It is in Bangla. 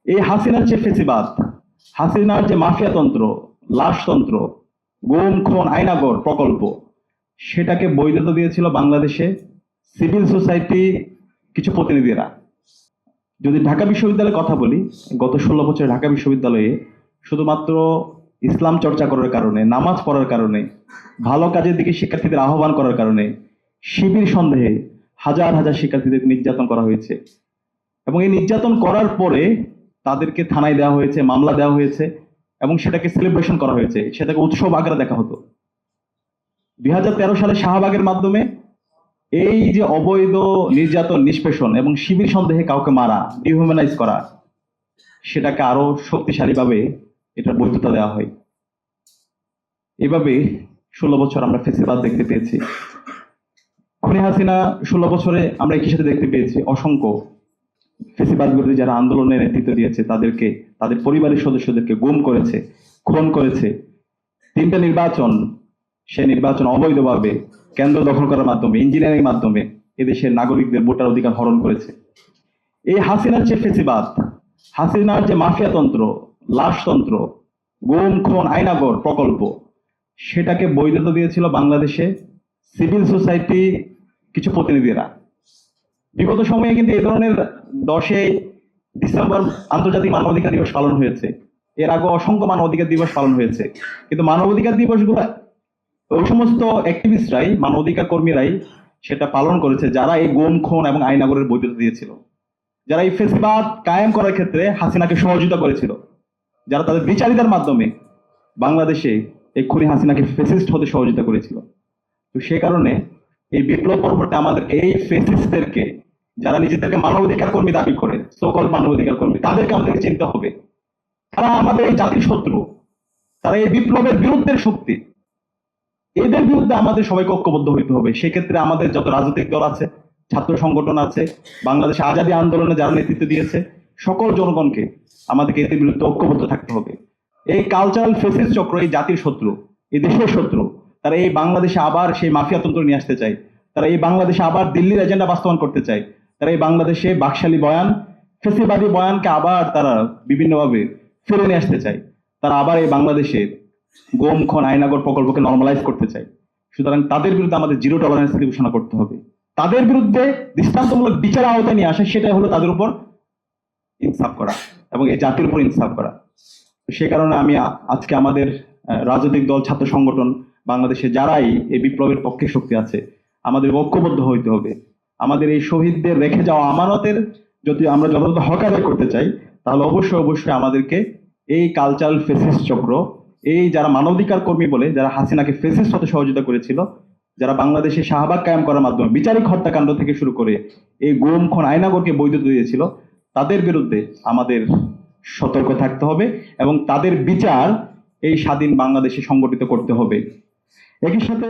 এই হাসিনার যে ফেসিবাদ, হাসিনার যে মাফিয়াতন্ত্র, লাশতন্ত্র, গুম খুন আয়নাগর প্রকল্প, সেটাকে বৈধতা দিয়েছিল বাংলাদেশে সিভিল সোসাইটি কিছু প্রতিনিধিরা। যদি ঢাকা বিশ্ববিদ্যালয়ের কথা বলি, গত 16 বছর ঢাকা বিশ্ববিদ্যালয়ে শুধুমাত্র ইসলাম চর্চা করার কারণে, নামাজ পড়ার কারণে, ভালো কাজের দিকে শিক্ষার্থীদের আহ্বান করার কারণে শিবির সন্দেহে হাজার হাজার শিক্ষার্থীদের নির্যাতন করা হয়েছে। এবং এই নির্যাতন করার পরে তাদেরকে থানায় দেওয়া হয়েছে, মামলা দেওয়া হয়েছে এবং সেটাকে সেলিব্রেশন করা হয়েছে, সেটাকে উৎসব আকারে দেখা হতো। 2013 সালে শাহবাগের মাধ্যমে এই যে অবৈধ নির্যাতন, নিষ্পেষণ এবং শিবির সন্দেহে কাউকে মারা, ডিহিউম্যানাইজ করা, সেটাকে আরো শক্তিশালীভাবে এটার বৈধতা দেওয়া হয়। এভাবে 16 বছর আমরা ফেসিবাদ দেখতে পেয়েছি। খুনি হাসিনা 16 বছরে আমরা একই সাথে দেখতে পেয়েছি অসংখ্য ফেসিবাদ বিরোধী যারা আন্দোলনের নেতৃত্ব দিয়েছে তাদেরকে, তাদের পরিবারের সদস্যদেরকে গুম করেছে, খুন করেছে। 3টা নির্বাচন, সে নির্বাচন অবৈধভাবে কেন্দ্র দখল করার মাধ্যমে, ইঞ্জিনিয়ারিং মাধ্যমে এদেশের নাগরিকদের ভোটার অধিকার হরণ করেছে। এই হাসিনার যে ফেসিবাদ, হাসিনার যে মাফিয়াতন্ত্র, লাশতন্ত্র, গুম খুন আয়নাগর প্রকল্প, সেটাকে বৈধতা দিয়েছিল বাংলাদেশে সিভিল সোসাইটি কিছু প্রতিনিধিরা। বিগত সময়ে কিন্তু এই ধরনের 10 ডিসেম্বর আন্তর্জাতিক মানবাধিকার দিবস পালন হয়েছে, এর আগে অসংখ্য মানবাধিকার দিবস পালন হয়েছে, কিন্তু মানবাধিকার দিবসগুলো ওই সমস্ত অ্যাক্টিভিস্টরাই, মানবাধিকার কর্মীরাই সেটা পালন করেছে যারা এই গুম খুন এবং আইনাগরের বৈধতা দিয়েছিল, যারা এই ফেসিবাদ কায়েম করার ক্ষেত্রে হাসিনাকে সহযোগিতা করেছিল, যারা তাদের বিচারিতার মাধ্যমে বাংলাদেশে এই খুনি হাসিনাকে ফেসিস্ট হতে সহযোগিতা করেছিল। তো সে কারণে এই বিপ্লব পরবর্তী আমাদের এই ফেসিস্টদেরকে, যারা নিজেদেরকে মানবাধিকার কর্মী দাবি করে, সকল মানবাধিকার কর্মী, তাদেরকে আমাদেরকে চিনতে হবে। তারা আমাদের এই জাতির শত্রু, তারা এই বিপ্লবের বিরুদ্ধের শক্তি। এদের বিরুদ্ধে আমাদের সবাইকে ঐক্যবদ্ধ হইতে হবে। সেক্ষেত্রে আমাদের যত রাজনৈতিক দল আছে, ছাত্র সংগঠন আছে, বাংলাদেশ আজাদী আন্দোলনে যারা নেতৃত্ব দিয়েছে, সকল জনগণকে আমাদেরকে এদের বিরুদ্ধে ঐক্যবদ্ধ থাকতে হবে। এই কালচারাল ফেসিস্ট চক্র এই জাতির শত্রু, এই দেশের শত্রু। তারা এই বাংলাদেশে আবার সেই মাফিয়াতন্ত্র নিয়ে আসতে চায়, তারা এই বাংলাদেশে আবার দিল্লির এজেন্ডা বাস্তবায়ন করতে চায়, তারা এই বাংলাদেশে বাকশালী বয়ান, ফেসিবাদী বয়ানকে আবার তারা বিভিন্নভাবে ফিরে নিয়ে আসতে চায়। তারা আবার এই বাংলাদেশের গুম খুন আয়নাগর প্রকল্পকে নর্মালাইজ করতে চায়। সুতরাং তাদের বিরুদ্ধে আমাদের জিরো টলারেন্স নীতি ঘোষণা করতে হবে। তাদের বিরুদ্ধে দৃষ্টান্তমূলক বিচার আওতায় নিয়ে আসা, সেটাই হলো তাদের উপর ইনসাফ করা এবং এই জাতির উপর ইনসাফ করা। সে কারণে আমি আজকে আমাদের রাজনৈতিক দল, ছাত্র সংগঠন, বাংলাদেশে যারাই এই বিপ্লবের পক্ষে শক্তি আছে, আমাদের ঐক্যবদ্ধ হইতে হবে। আমাদের এই শহীদদের রেখে যাওয়া আমানতের যদি আমরা যথাযথ হক আদায় করতে চাই, তাহলে অবশ্যই আমাদেরকে এই কালচারাল ফেসিস্ট চক্র, এই যারা মানবাধিকার কর্মী বলে যারা হাসিনাকে ফেসিস্ট হতে সহযোগিতা করেছিল, যারা বাংলাদেশে শাহবাগ কায়েম করার মাধ্যমে বিচারিক হত্যাকাণ্ড থেকে শুরু করে এই গুম খুন আয়নাগরকে বৈধতা দিয়েছিল, তাদের বিরুদ্ধে আমাদের সতর্ক থাকতে হবে এবং তাদের বিচার এই স্বাধীন বাংলাদেশে সংগঠিত করতে হবে। একই সাথে